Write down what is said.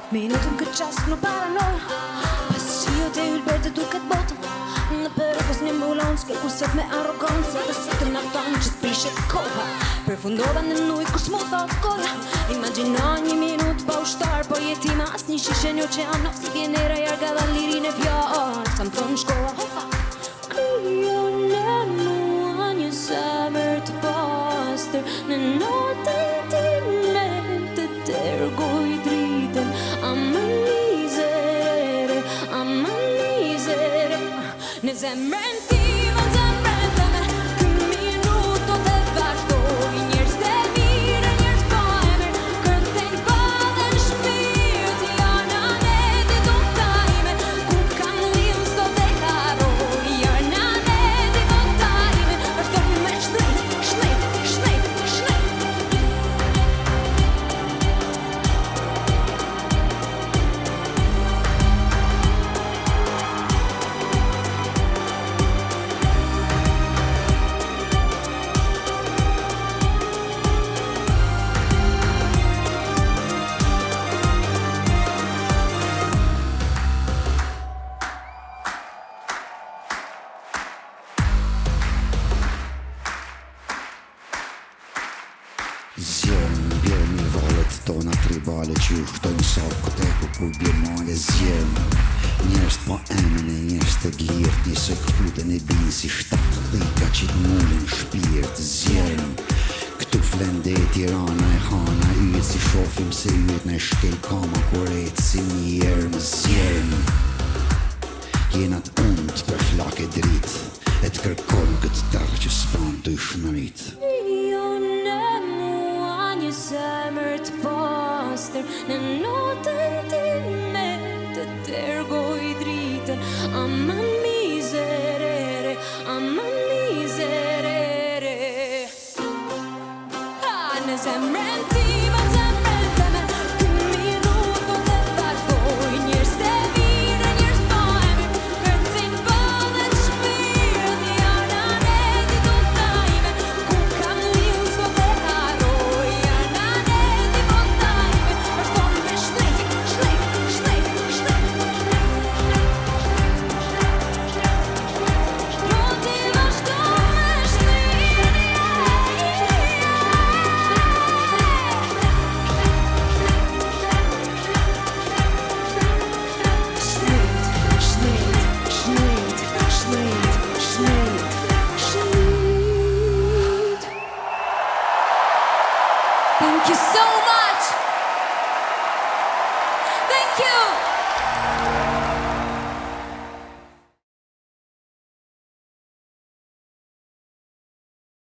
Minutën këtë qast në paranoja, pas qio të ylber të duket botën. Në përëkës një mbulon, s'ke kuset me arrogancë, dhe se të nafton që t'prishet koha. Përfundova në nujt kus mu thot kolla. Imagjino një minut pa ushtar, po jetima as një shishe një oqeano. Si vjenera jarga dha lirin e fjallë, sa më thonë shkolla hofa. Kryon në mua një zemër të pastër, në notën time të dërgoj dritën. Ama mizere, ama mizere. Në zemrën time, zemrën teme, kë minuto të vazhdoj. Njerëz të mirë, njerëz po emër, kërcejnë badhen shpirt. Janë anedit tajme, ku kam lill sot e haroj. Janë anedit tajme, vazhdoj me shnejt, shnejt, shnejt, shnejt. Zjem, bjermi valet tona tribale që ju shtojnë sakët e ku kur bje male. Zjem, njerës po emën e njerës të glirt, një se këflutën e binë si shtatë dhika që t'mullin shpirt. Zjem, këtu flende Tirana e hana yjet si shofim se yjet në shkel kama kuret si mjerëm. Zjem, jena t'und për flake drit, e t'kërkon këtë tërë që s'pan të shmërit. Një zemër të pastër, në notën time të dërgoj dritën. Ama mizerere, ama mizerere. Në zemrën time, zemrën teme, kë minuto të vazhdoj. Njerëz të mirë, njerëz po emër, kërcejnë badhen shpirt. Janë anedit tajme, ku kam lill sot e haroj. Thank you so much.